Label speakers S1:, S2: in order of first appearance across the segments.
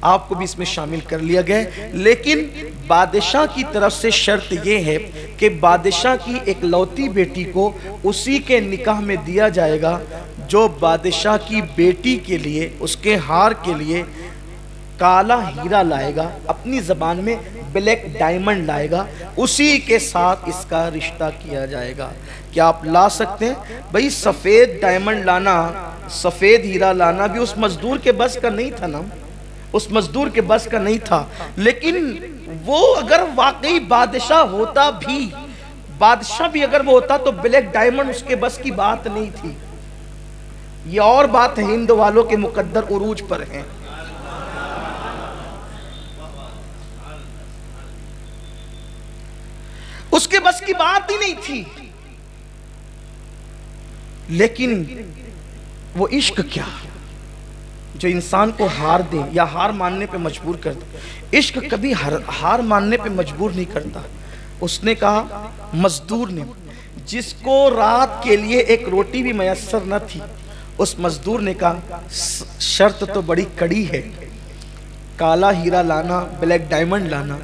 S1: آپ کو بھی اس میں شامل کر لیا گیا ہے، لیکن بادشاہ کی طرف سے شرط یہ ہے کہ بادشاہ کی ایک لوتی بیٹی کو اسی کے نکاح میں دیا جائے گا جو بادشاہ کی بیٹی کے لیے، اس کے ہار کے لیے کالا ہیرا لائے گا، اپنی زبان میں بلیک ڈائمنڈ لائے گا، اسی کے ساتھ اس کا رشتہ کیا جائے گا۔ کیا آپ لا سکتے ہیں؟ بھئی سفید ڈائمنڈ لانا، سفید ہیرا لانا بھی اس مزدور کے بس کا نہیں تھا نا، اس مزدور کے بس کا نہیں تھا، لیکن وہ اگر واقعی بادشاہ ہوتا بھی، بادشاہ بھی اگر وہ ہوتا تو بلیک ڈائمنڈ اس کے بس کی بات نہیں تھی۔ یہ اور بات ہے، ہند والوں کے مقدر عروج پر ہیں۔ اس کے بس کی بات ہی نہیں تھی، لیکن وہ عشق کیا جو انسان کو ہار دے یا ہار ماننے پہ مجبور کر دے۔ عشق کبھی ہار ماننے پہ مجبور نہیں کرتا۔ اس نے کہا، مزدور نے، جس کو رات کے لیے ایک روٹی بھی میسر نہ تھی، اس مزدور نے کہا شرط تو بڑی کڑی ہے، کالا ہیرا لانا، بلیک ڈائمنڈ لانا۔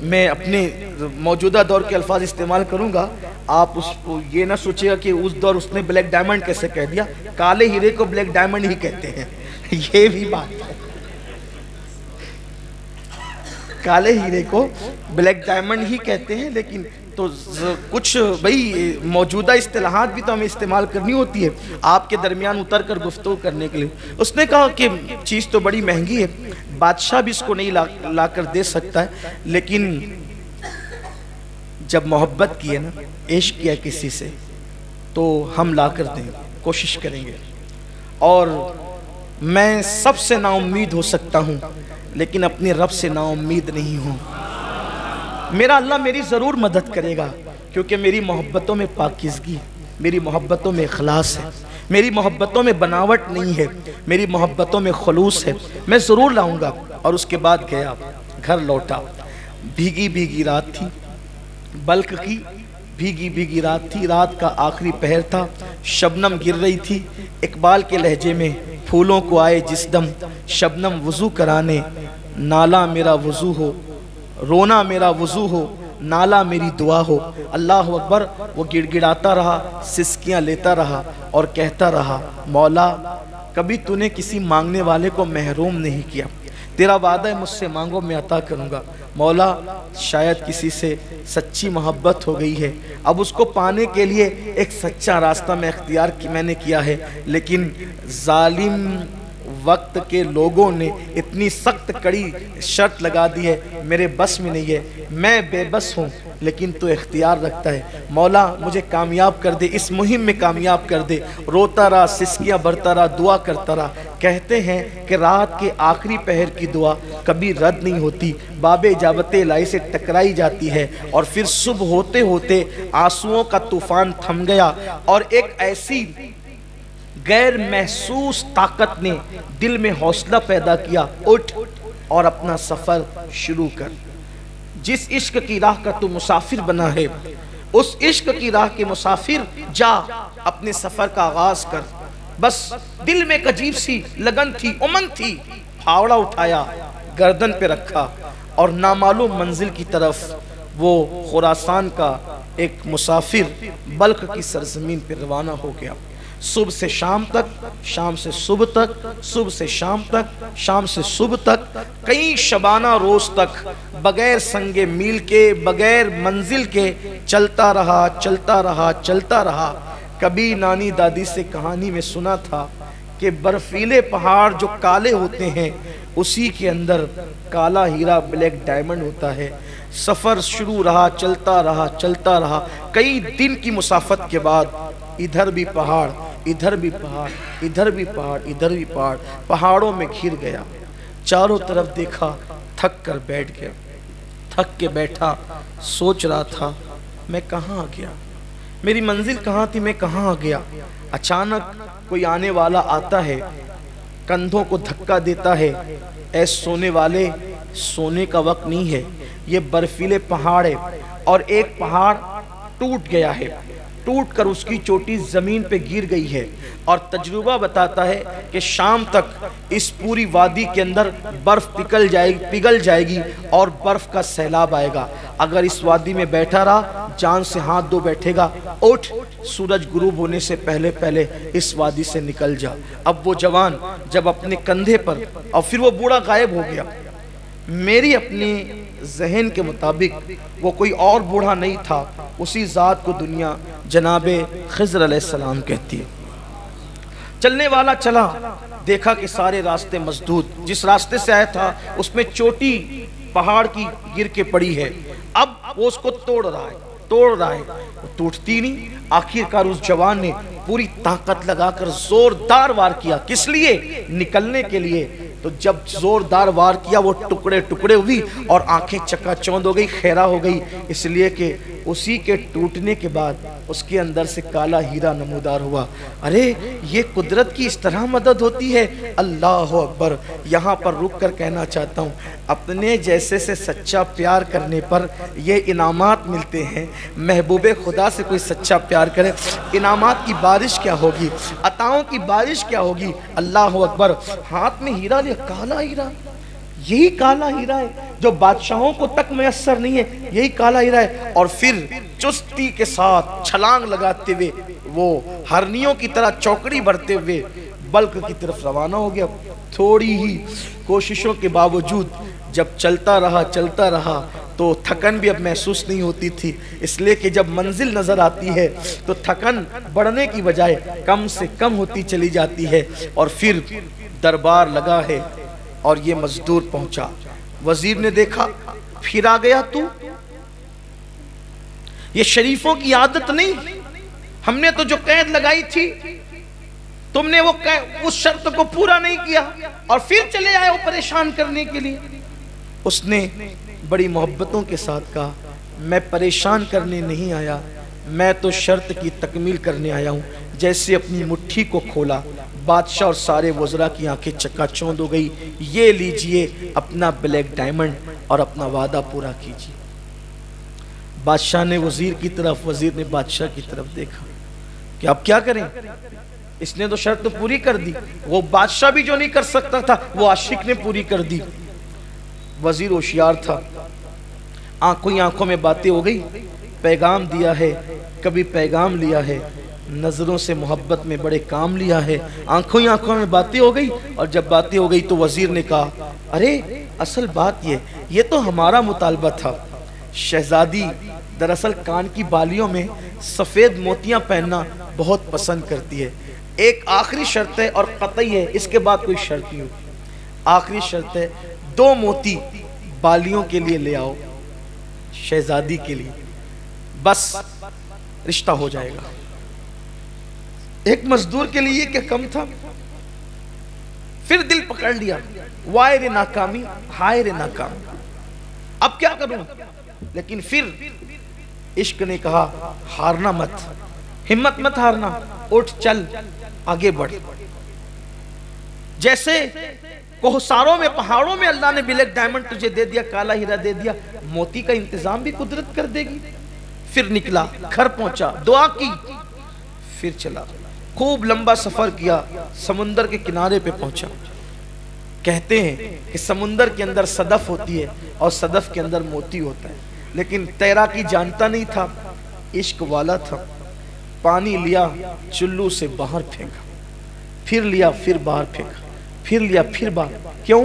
S1: میں اپنے موجودہ دور کے الفاظ استعمال کروں گا، آپ اس کو یہ نہ سوچے گا کہ اس دور اس نے بلیک ڈائمنڈ کیسے کہہ دیا، کالے ہیرے کو بلیک ڈائمنڈ ہی کہتے ہیں، یہ بھی بات ہے، کالے ہیرے کو بلیک ڈائمنڈ ہی کہتے ہیں، لیکن تو کچھ بھئی موجودہ اصطلاحات بھی تو ہمیں استعمال کرنی ہوتی ہے آپ کے درمیان اتر کر گفتگو کرنے کے لیے۔ اس نے کہا کہ چیز تو بڑی مہنگی ہے، بادشاہ بھی اس کو نہیں لا کر دے سکتا ہے، لیکن جب محبت کی ہے نا، عشق کیا کسی سے، تو ہم لا کر دیں، کوشش کریں گے۔ اور میں سب سے نا امید ہو سکتا ہوں، لیکن اپنے رب سے نا امید نہیں ہوں۔ میرا اللہ میری ضرور مدد کرے گا، کیونکہ میری محبتوں میں پاکیزگی، میری محبتوں میں اخلاص ہے، میری محبتوں میں بناوٹ نہیں ہے، میری محبتوں میں خلوص ہے، میں ضرور لاؤں گا۔ اور اس کے بعد گیا، گھر لوٹا، بھیگی بھیگی رات تھی، بلک کی بھیگی بھیگی رات تھی، رات کا آخری پہر تھا، شبنم گر رہی تھی۔ اقبال کے لہجے میں، پھولوں کو آئے جس دم شبنم وضو کرانے، نالا میرا وضو ہو، رونا میرا وضو ہو، نالا میری دعا ہو۔ اللہ اکبر۔ وہ گڑ گڑاتا رہا، سسکیاں لیتا رہا اور کہتا رہا، مولا کبھی تو نے کسی مانگنے والے کو محروم نہیں کیا، تیرا وعدہ ہے مجھ سے مانگو میں عطا کروں گا۔ مولا شاید کسی سے سچی محبت ہو گئی ہے، اب اس کو پانے کے لیے ایک سچا راستہ میں اختیار میں نے کیا ہے، لیکن ظالم وقت کے لوگوں نے اتنی سخت کڑی شرط لگا دی ہے، میرے بس میں نہیں ہے، میں بے بس ہوں، لیکن تو اختیار رکھتا ہے۔ مولا مجھے کامیاب کر دے، اس مہم میں کامیاب کر دے۔ روتا رہا، سسکیاں بھرتا رہا، دعا کرتا رہا۔ کہتے ہیں کہ رات کے آخری پہر کی دعا کبھی رد نہیں ہوتی، باب اجابت الہی سے ٹکرائی جاتی ہے، اور پھر صبح ہوتے ہوتے آنسوؤں کا طوفان تھم گیا، اور ایک ایسی غیر محسوس طاقت نے دل میں حوصلہ پیدا کیا، اٹھ اور اپنا سفر شروع کر۔ جس عشق کی راہ کا تو مسافر بنا ہے، اس عشق کی راہ کے مسافر جا، اپنے سفر کا آغاز کر۔ بس دل میں ایک عجیب سی لگن تھی، امنگ تھی، پھاوڑا اٹھایا، گردن پہ رکھا، اور نامعلوم منزل کی طرف وہ خراسان کا ایک مسافر بلخ کی سرزمین پہ روانہ ہو گیا۔ صبح سے شام تک، شام سے صبح تک، صبح سے شام تک، شام سے صبح تک، کئی شبانہ روز تک بغیر سنگ میل کے، بغیر منزل کے چلتا رہا، چلتا رہا، چلتا رہا۔ کبھی نانی دادی سے کہانی میں سنا تھا کہ برفیلے پہاڑ جو کالے ہوتے ہیں، اسی کے اندر کالا ہیرا بلیک ڈائمنڈ ہوتا ہے۔ سفر شروع رہا، چلتا رہا، چلتا رہا، کئی دن کی مسافت کے بعد ادھر بھی پہاڑ، ادھر بھی پہاڑ، ادھر بھی پہاڑ، ادھر بھی پہاڑ، پہاڑوں میں گھر گیا۔ چاروں طرف دیکھا، تھک کر بیٹھ گیا، تھک کے بیٹھا، سوچ رہا تھا میں کہاں آ گیا، میری منزل کہاں تھی، میں کہاں آ گیا۔ اچانک کوئی آنے والا آتا ہے، کندھوں کو دھکا دیتا ہے، اے سونے والے، سونے کا وقت نہیں ہے، یہ برفیلے پہاڑ ہے، اور ایک پہاڑ ٹوٹ گیا ہے، ٹوٹ کر اس کی چوٹی زمین پہ گر گئی ہے، اور تجربہ بتاتا ہے کہ شام تک اس پوری وادی کے اندر برف پگھل جائے گی اور برف کا سیلاب آئے گا۔ اگر اس وادی میں بیٹھا رہا جان سے ہاتھ دھو بیٹھے گا، اٹھ سورج غروب ہونے سے پہلے پہلے اس وادی سے نکل جا۔ اب وہ جوان جب اپنے کندھے پر، اور پھر وہ بوڑھا غائب ہو گیا۔ میری اپنی ذہن کے مطابق وہ کوئی اور بوڑھا نہیں تھا، اسی ذات کو دنیا جناب خضر علیہ السلام کہتی ہے۔ چلنے والا چلا، دیکھا کہ سارے راستے مسدود، جس راستے سے آیا تھا اس میں چوٹی پہاڑ کی گر کے پڑی ہے، اب وہ اس کو توڑ رہا ہے، وہ ٹوٹتی نہیں۔ آخرکار اس جوان نے پوری طاقت لگا کر زوردار وار کیا، کس لیے؟ نکلنے کے لیے۔ تو جب زوردار وار کیا وہ ٹکڑے ٹکڑے ہوئی اور آنکھیں چکا چوند ہو گئی، خیرہ ہو گئی، اس لیے کہ اسی کے ٹوٹنے کے بعد اس کے اندر سے کالا ہیرا نمودار ہوا۔ ارے یہ قدرت کی اس طرح مدد ہوتی ہے، اللہ اکبر۔ یہاں پر رک کر کہنا چاہتا ہوں، اپنے جیسے سے سچا پیار کرنے پر یہ انعامات ملتے ہیں۔ محبوب خدا سے کوئی سچا پیار کرے، انعامات کی بارش کیا ہوگی، عطاؤں کی بارش کیا ہوگی۔ اللہ اکبر۔ ہاتھ میں ہیرا لیا، کالا ہیرا، یہی کالا ہیرا ہے جو بادشاہوں کو تک میسر نہیں ہے، یہی کالا ہیرا ہے۔ اور پھر چستی کے ساتھ چھلانگ لگاتے ہوئے وہ ہرنیوں کی طرح چوکڑی بڑھتے ہوئے بلک کی طرف روانہ ہو گیا۔ تھوڑی ہی کوششوں کے باوجود جب چلتا رہا تو تھکن بھی اب محسوس نہیں ہوتی تھی، اس لیے کہ جب منزل نظر آتی ہے تو تھکن بڑھنے کی بجائے کم سے کم ہوتی چلی جاتی ہے۔ اور پھر دربار لگا ہے اور یہ مزدور پہنچا۔ وزیر نے دیکھا، پھر آ گیا تو؟ یہ شریفوں کی عادت نہیں، ہم نے تو جو قید لگائی تھی تم نے وہ اس شرط کو پورا نہیں کیا اور پھر چلے آئے وہ پریشان کرنے کے لیے۔ اس نے بڑی محبتوں کے ساتھ کہا، میں پریشان کرنے نہیں آیا، میں تو شرط کی تکمیل کرنے آیا ہوں۔ جیسے اپنی مٹھی کو کھولا، بادشاہ اور سارے وزراء کی آنکھیں چکا چوند ہو گئی۔ یہ لیجئے اپنا بلیک ڈائمنڈ اور اپنا وعدہ پورا کیجئے۔ بادشاہ نے وزیر کی طرف، وزیر نے بادشاہ کی طرف دیکھا کہ اب کیا کریں، اس نے تو شرط پوری کر دی، وہ بادشاہ بھی جو نہیں کر سکتا تھا وہ عاشق نے پوری کر دی۔ وزیر ہوشیار تھا، آنکھوں میں باتیں ہو گئی، پیغام دیا ہے، کبھی پیغام لیا ہے، نظروں سے محبت میں بڑے کام لیا ہے، آنکھوں میں باتیں ہو گئی۔ اور جب باتیں ہو گئی تو وزیر نے کہا، ارے اصل بات یہ تو ہمارا مطالبہ تھا۔ شہزادی دراصل کان کی بالیوں میں سفید موتیاں پہننا بہت پسند کرتی ہے۔ ایک آخری شرط ہے اور قطعی ہے، اس کے بعد کوئی شرط نہیں ہوتی۔ آخری شرط ہے 2 موتی بالیوں کے لیے لے آؤ، شہزادی کے لیے، بس رشتہ ہو جائے گا۔ ایک مزدور کے لیے کیا کم تھا؟ پھر دل پکڑ لیا، وائے رے ناکامی، ہائے رے ناکامی، اب کیا کروں؟ لیکن پھر عشق نے کہا، ہارنا مت، ہمت مت ہارنا، اٹھ چل آگے بڑھ۔ جیسے کوہساروں میں، پہاڑوں میں اللہ نے بلیک ڈائمنڈ تجھے دے دیا، کالا ہیرا دے دیا، موتی کا انتظام بھی قدرت کر دے گی۔ پھر نکلا، گھر پہنچا، دعا کی، پھر چلا، خوب لمبا سفر کیا، سمندر کے کنارے پہ پہنچا۔ کہتے ہیں کہ سمندر کے اندر صدف ہوتی ہے اور صدف کے اندر موتی ہوتا ہے، لیکن تیراکی جانتا نہیں تھا، عشق والا تھا۔ پانی لیا، چلو سے باہر پھینکا، پھر لیا، پھر باہر پھینکا، پھر لیا، پھر باہر۔ کیوں؟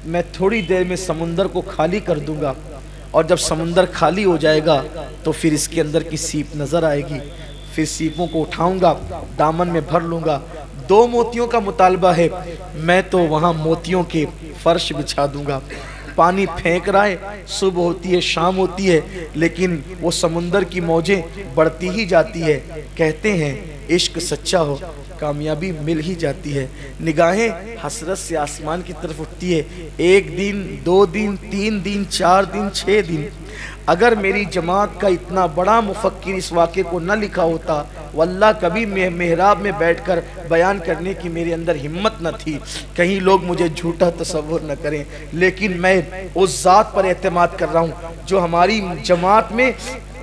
S1: میں تھوڑی دیر میں سمندر کو خالی کر دوں گا، اور جب سمندر خالی ہو جائے گا تو پھر اس کے اندر کی سیپ نظر آئے گی، پھر سیپوں کو اٹھاؤں گا، دامن میں بھر لوں گا۔ 2 موتیوں کا مطالبہ ہے، میں تو وہاں موتیوں کے فرش بچھا دوں گا۔ پانی پھینک رہا ہے، صبح ہوتی ہے، شام ہوتی ہے، لیکن وہ سمندر کی موجیں بڑھتی ہی جاتی ہے۔ کہتے ہیں عشق سچا ہو کامیابی مل ہی جاتی ہے۔ نگاہیں حسرت سے آسمان کی طرف اٹھتی ہے، 1 دن، 2 دن، 3 دن، 4 دن، 6 دن۔ اگر میری جماعت کا اتنا بڑا مفکر اس واقعے کو نہ لکھا ہوتا، واللہ کبھی محراب میں بیٹھ کر بیان کرنے کی میرے اندر ہمت نہ تھی، کہیں لوگ مجھے جھوٹا تصور نہ کریں، لیکن میں اس ذات پر اعتماد کر رہا ہوں جو ہماری جماعت میں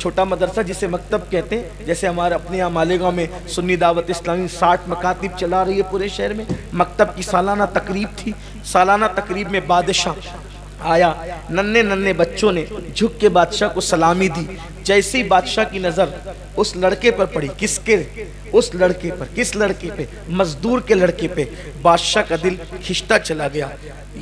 S1: چھوٹا مدرسہ جسے مکتب کہتے ہیں، جیسے ہمارے اپنے یہاں مالیگاؤں میں سنی دعوت اسلامی 60 مکاتب چلا رہی ہے پورے شہر میں، مکتب کی سالانہ تقریب تھی۔ سالانہ تقریب میں بادشاہ آیا، ننھے بچوں نے جھک کے بادشاہ کو سلامی دی۔ جیسے ہی بادشاہ کی نظر اس لڑکے پر پڑی، اس لڑکے پر، کس لڑکے پہ؟ مزدور کے لڑکے پہ، بادشاہ کا دل کھنچتا چلا گیا۔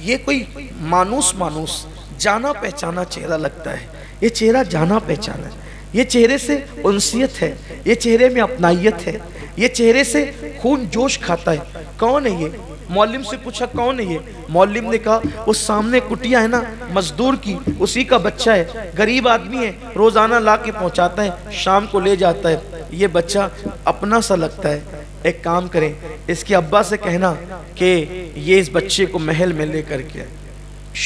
S1: یہ کوئی مانوس جانا پہچانا چہرہ لگتا ہے، یہ چہرہ جانا پہچانا ہے، یہ چہرے سے انسیت ہے، یہ چہرے میں اپنائیت ہے، یہ چہرے سے خون جوش کھاتا ہے۔ کون ہے یہ؟ معلم سے پوچھا کون ہے یہ؟ معلم نے کہا وہ سامنے کٹیا ہے نا مزدور کی، اسی کا بچہ ہے، غریب آدمی ہے، روزانہ لا کے پہنچاتا ہے، شام کو لے جاتا ہے۔ یہ بچہ اپنا سا لگتا ہے، ایک کام کریں، اس کے ابا سے کہنا کہ یہ اس بچے کو محل میں لے کر کے۔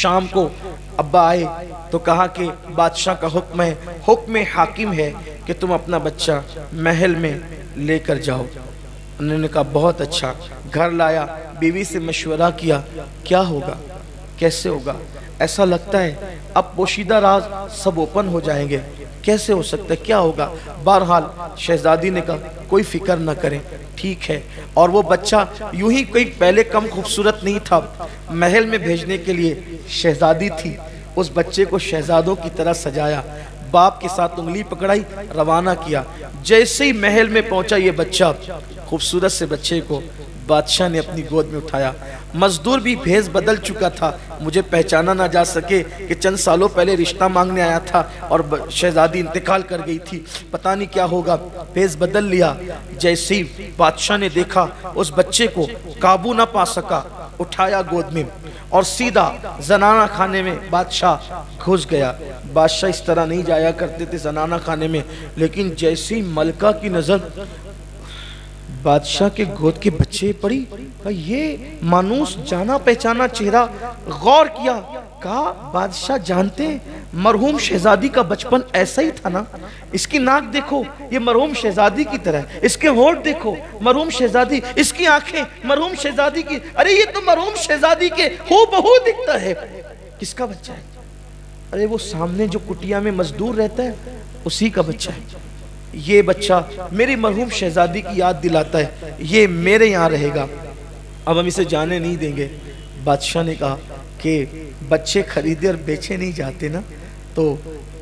S1: شام کو ابا آئے تو کہا کہ بادشاہ کا حکم ہے، حکم حاکم ہے کہ تم اپنا بچہ محل میں لے کر جاؤ۔ انہوں نے کہا بہت اچھا، گھر لایا، بیوی سے مشورہ کیا، کیا ہوگا، کیسے ہوگا؟ ایسا لگتا ہے اب پوشیدہ راز سب اوپن ہو جائیں گے، کیسے ہو سکتا ہے، کیا ہوگا؟ بہرحال شہزادی نے کہا کوئی فکر نہ کریں، ٹھیک ہے۔ اور وہ بچہ یوں ہی کوئی پہلے کم خوبصورت نہیں تھا، محل میں بھیجنے کے لیے شہزادی تھی، اس بچے کو شہزادوں کی طرح سجایا، باپ کے ساتھ انگلی پکڑائی، روانہ کیا۔ جیسے ہی محل میں پہنچا یہ بچہ، خوبصورت سے بچے کو بادشاہ نے اپنی گود میں اٹھایا۔ مزدور بھی بھیس بدل چکا تھا، مجھے پہچانا نہ جا سکے کہ چند سالوں پہلے رشتہ مانگنے آیا تھا اور شہزادی انتقال کر گئی تھی، پتہ نہیں کیا ہوگا، بھیس بدل لیا۔ جیسے ہی بادشاہ نے دیکھا اس بچے کو قابو نہ پا سکا، اٹھایا گود میں اور سیدھا زنانہ خانے میں بادشاہ گھس گیا۔ بادشاہ اس طرح نہیں جایا کرتے تھے زنانہ خانے میں، لیکن جیسے ہی ملکہ کی نظر بادشاہ کے گود کے بچے پڑی، یہ مانوس جانا پہچانا چہرہ، غور کیا، کہا بادشاہ جانتے ہیں مرحوم شہزادی کا بچپن ایسا ہی تھا نا، اس کی ناک دیکھو یہ مرحوم شہزادی کی طرح ہے، اس کے ہونٹ دیکھو مرحوم شہزادی، اس کی آنکھیں مرحوم شہزادی کی، ارے یہ تو مرحوم شہزادی کے ہو بہو دکھتا ہے۔ کس کا بچہ ہے؟ ارے وہ سامنے جو کٹیا میں مزدور رہتا ہے اسی کا بچہ ہے۔ یہ بچہ میری مرحوم شہزادی کی یاد دلاتا ہے، یہ میرے یہاں رہے گا، اب ہم اسے جانے نہیں دیں گے۔ بادشاہ نے کہا کہ بچے خریدے اور بیچے نہیں جاتے نا، تو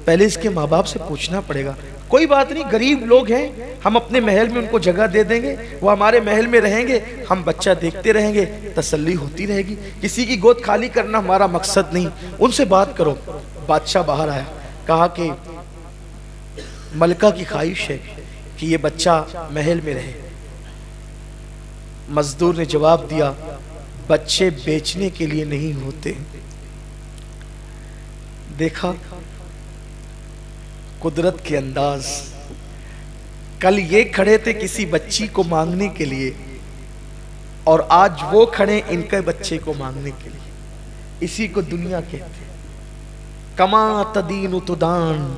S1: پہلے اس کے ماں باپ سے پوچھنا پڑے گا۔ کوئی بات نہیں، غریب لوگ ہیں، ہم اپنے محل میں ان کو جگہ دے دیں گے، وہ ہمارے محل میں رہیں گے، ہم بچہ دیکھتے رہیں گے، تسلی ہوتی رہے گی، کسی کی گود خالی کرنا ہمارا مقصد نہیں، ان سے بات کرو۔ بادشاہ باہر آیا، کہا کہ ملکہ کی خواہش ہے کہ یہ بچہ محل میں رہے۔ مزدور نے جواب دیا بچے بیچنے کے لیے نہیں ہوتے۔ دیکھا قدرت کے انداز، کل یہ کھڑے تھے کسی بچی کو مانگنے کے لیے اور آج وہ کھڑے ان کے بچے کو مانگنے کے لیے۔ اسی کو دنیا کہتے ہیں، کما تدین تدان،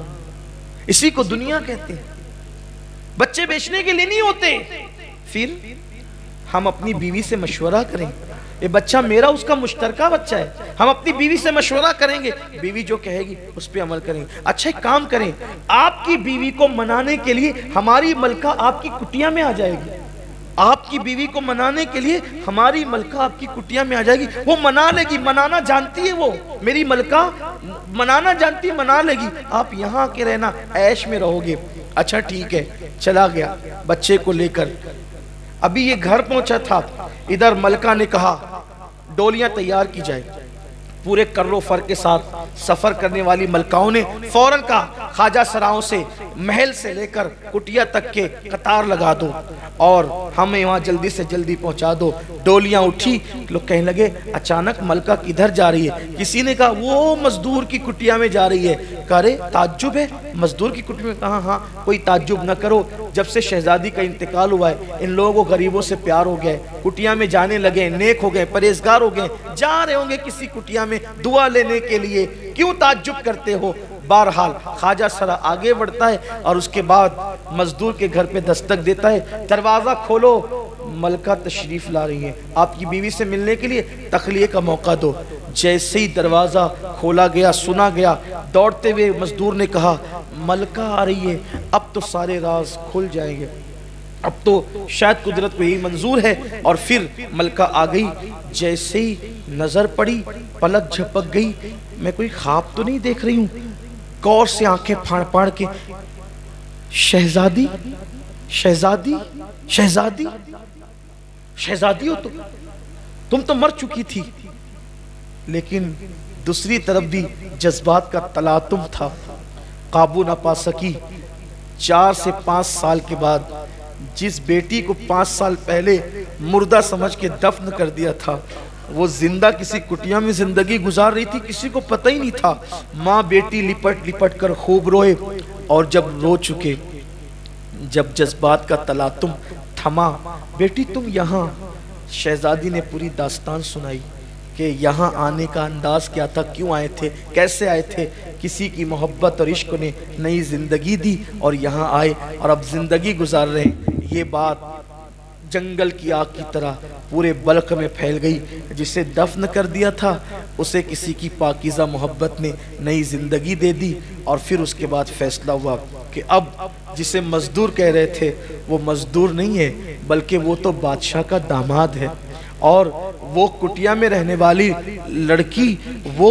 S1: اسی کو دنیا کہتے ہیں۔ بچے بیچنے کے لیے نہیں ہوتے۔ پھر ہم اپنی بیوی سے مشورہ کریں، یہ بچہ میرا اس کا مشترکہ بچہ ہے، ہم اپنی بیوی سے مشورہ کریں گے، بیوی جو کہے گی اس پہ عمل کریں گے۔ اچھا ایک کام کریں، آپ کی بیوی کو منانے کے لیے ہماری ملکہ آپ کی کٹیا میں آ جائے گی، آپ کی بیوی کو منانے کے لیے ہماری ملکہ آپ کی کٹیا میں آ جائے گی، وہ منا لے گی، منانا جانتی ہے، وہ میری ملکہ منانا جانتی ہے، منا لے گی، آپ یہاں کے رہنا، عیش میں رہو گے۔ اچھا ٹھیک ہے، چلا گیا بچے کو لے کر۔ ابھی یہ گھر پہنچا تھا، ادھر ملکہ نے کہا ڈولیاں تیار کی جائے۔ پورے کر و فر کے ساتھ سفر کرنے والی ملکاؤں نے فوراً کہا خواجہ سراؤں سے محل سے لے کر کٹیا تک کے قطار لگا دو اور ہمیں وہاں جلدی سے جلدی پہنچا دو۔ ڈولیاں اٹھی، لوگ کہنے لگے اچانک ملکہ کدھر جا رہی ہے؟ کسی نے کہا وہ مزدور کی کٹیا میں جا رہی ہے۔ کہا رے تعجب ہے مزدور کی کٹیا میں؟ کہا ہاں، کوئی تعجب نہ کرو، جب سے شہزادی کا انتقال ہوا ہے ان لوگوں کو غریبوں سے پیار ہو گیا ہے، کٹیا میں جانے لگے، نیک ہو گئے، پرہیزگار ہو گئے، جا رہے ہوں گے کسی کٹیا میں دعا لینے کے لیے، کیوں تعجب کرتے ہو؟ بہرحال خواجہ سرا آگے بڑھتا ہے اور اس کے بعد مزدور کے گھر پہ دستک دیتا ہے، دروازہ کھولو، ملکہ تشریف لا رہی ہیں، آپ کی بیوی سے ملنے کے لیے تخلیے کا موقع دو۔ جیسے ہی دروازہ کھولا گیا، سنا گیا، دوڑتے ہوئے مزدور نے کہا ملکہ آ رہی ہے، اب تو سارے راز کھل جائیں گے، اب تو شاید قدرت کو یہی منظور ہے۔ اور پھر ملکہ آ گئی، جیسے ہی نظر پڑی پلک جھپک گئی، میں کوئی خواب تو نہیں دیکھ رہی ہوں؟ غور سے آنکھیں پھاڑ پھاڑ کے، شہزادی شہزادی شہزادی شہزادی ہو تم تو مر چکی تھی۔ لیکن دوسری طرف بھی جذبات کا تلاطم تھا، قابو نہ پا سکی۔ 4 سے 5 سال کے بعد جس بیٹی کو 5 سال پہلے مردہ سمجھ کے دفن کر دیا تھا، وہ زندہ کسی کٹیا میں زندگی گزار رہی تھی، کسی کو پتہ ہی نہیں تھا۔ ماں بیٹی لپٹ لپٹ کر خوب روئے، اور جب رو چکے، جب جذبات کا تلاطم تھما، بیٹی تم یہاں، شہزادی نے پوری داستان سنائی کہ یہاں آنے کا انداز کیا تھا، کیوں آئے تھے، کیسے آئے تھے، کسی کی محبت اور عشق نے نئی زندگی دی اور یہاں آئے اور اب زندگی گزار رہے ہیں۔ یہ بات جنگل کی آگ کی طرح پورے بلخ میں پھیل گئی۔ جسے دفن کر دیا تھا اسے کسی کی پاکیزہ محبت نے نئی زندگی دے دی، اور پھر اس کے بعد فیصلہ ہوا کہ اب جسے مزدور کہہ رہے تھے وہ مزدور نہیں ہے، بلکہ وہ تو بادشاہ کا داماد ہے، اور وہ کٹیا میں رہنے والی لڑکی وہ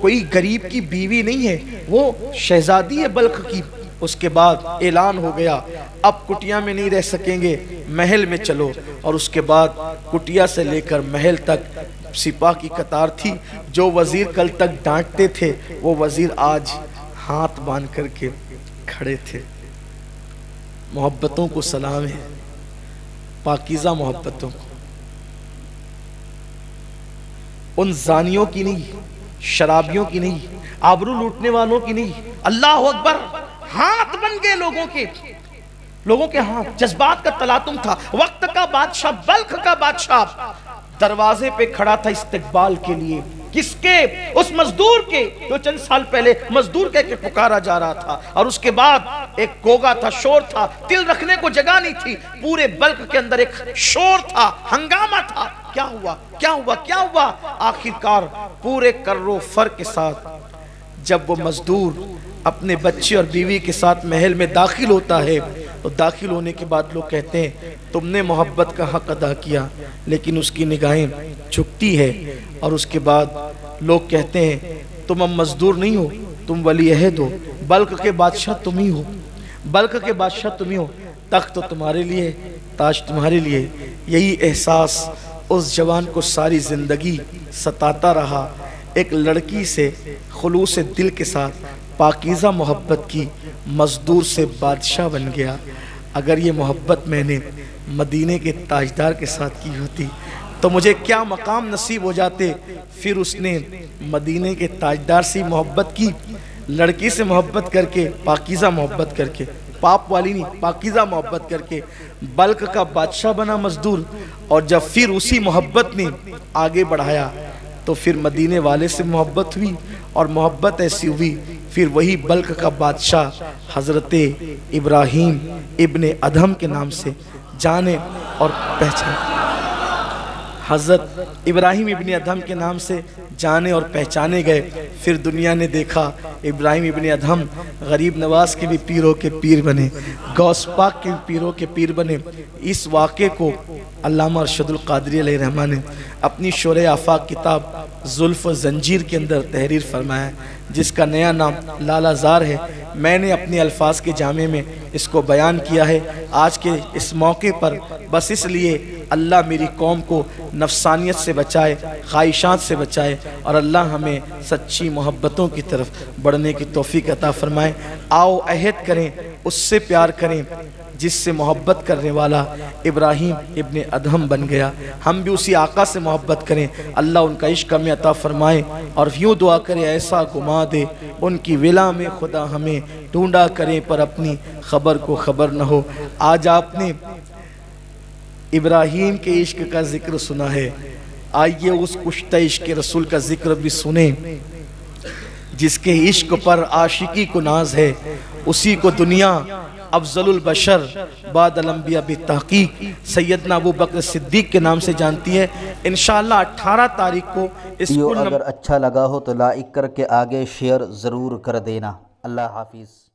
S1: کوئی غریب کی بیوی نہیں ہے، وہ شہزادی ہے بلخ کی۔ اس کے بعد اعلان ہو گیا، اب کٹیا میں نہیں رہ سکیں گے، محل میں چلو۔ اور اس کے بعد کٹیا سے لے کر محل تک سپاہ کی قطار تھی۔ جو وزیر کل تک ڈانٹتے تھے وہ وزیر آج ہاتھ باندھ کر کے کھڑے تھے۔ محبتوں کو سلام ہے، پاکیزہ محبتوں کو، ان زانیوں کی نہیں، شرابیوں کی نہیں، آبرو لوٹنے والوں کی نہیں۔ اللہ اکبر، ہاتھ بن گئے لوگوں کے ہاتھ۔ جذبات کا تلاطم تھا۔ وقت کا بادشاہ، بلخ کا بادشاہ دروازے پہ کھڑا تھا استقبال کے لیے۔ کس کے؟ اس مزدور کے جو چند سال پہلے مزدور کہہ کے پکارا جا رہا تھا، اور اس کے بعد ایک گوگا تھا، شور تھا، دل رکھنے کو جگہ نہیں تھی۔ پورے بلخ کے اندر ایک شور تھا، ہنگامہ تھا۔ کیا ہوا کیا ہوا کیا ہوا؟ آخرکار پورے کر و فر کے ساتھ جب وہ مزدور اپنے بچے اور بیوی کے ساتھ محل میں داخل ہوتا ہے، تو داخل ہونے کے بعد لوگ کہتے ہیں تم نے محبت کا حق ادا کیا، لیکن اس کی نگاہیں جھکتی ہے۔ اور اس کے بعد لوگ کہتے ہیں تم اب مزدور نہیں ہو، تم ولی عہد ہو، بلخ کے بادشاہ تم ہی ہو، بلخ کے بادشاہ تم ہی ہو، تخت تو تمہارے لیے، تاج تمہارے لیے۔ یہی احساس اس جوان کو ساری زندگی ستاتا رہا۔ ایک لڑکی سے خلوص دل کے ساتھ پاکیزہ محبت کی، مزدور سے بادشاہ بن گیا۔ اگر یہ محبت میں نے مدینے کے تاجدار کے ساتھ کی ہوتی تو مجھے کیا مقام نصیب ہو جاتے۔ پھر اس نے مدینے کے تاجدار سے محبت کی، لڑکی سے محبت کر کے، پاکیزہ محبت کر کے، پاپ والی نہیں، پاکیزہ محبت کر کے بلخ کا بادشاہ بنا مزدور۔ اور جب پھر اسی محبت نے آگے بڑھایا تو پھر مدینے والے سے محبت ہوئی، اور محبت ایسی ہوئی پھر وہی بلخ کا بادشاہ حضرت ابراہیم ابن ادہم کے نام سے جانے اور پہچانے، حضرت ابراہیم ابن ادہم کے نام سے جانے اور پہچانے گئے۔ پھر دنیا نے دیکھا ابراہیم ابن ادہم غریب نواز کے بھی پیروں کے پیر بنے، غوث پاک کے پیروں کے پیر بنے۔ اس واقعے کو علامہ ارشد القادری علیہ الرحمہ نے اپنی شورِ آفاق کتاب زلف و زنجیر کے اندر تحریر فرمایا ہے، جس کا نیا نام لالہ زار ہے۔ میں نے اپنے الفاظ کے جامع میں اس کو بیان کیا ہے آج کے اس موقع پر، بس اس لیے اللہ میری قوم کو نفسانیت سے بچائے، خواہشات سے بچائے، اور اللہ ہمیں سچی محبتوں کی طرف بڑھنے کی توفیق عطا فرمائے۔ آؤ عہد کریں، اس سے پیار کریں جس سے محبت کرنے والا ابراہیم ابن ادہم بن گیا۔ ہم بھی اسی آقا سے محبت کریں، اللہ ان کا عشق ہمیں عطا فرمائے، اور یوں دعا کرے ایسا گما دے ان کی ولا میں خدا ہمیں، ڈھونڈا کریں پر اپنی خبر کو خبر نہ ہو۔ آج آپ نے ابراہیم کے عشق کا ذکر سنا ہے، آئیے اس کشتہ عشق رسول کا ذکر بھی سنیں، جس کے عشق پر عاشقی کو ناز ہے، اسی کو دنیا افضل البشر بعد الانبیاء بالتحقیق سیدنا ابو بکر صدیق کے نام سے جانتی ہے۔ انشاءاللہ 18 تاریخ کو
S2: اگر اچھا لگا ہو تو لائک کر کے آگے شیئر ضرور کر دینا۔ اللہ حافظ۔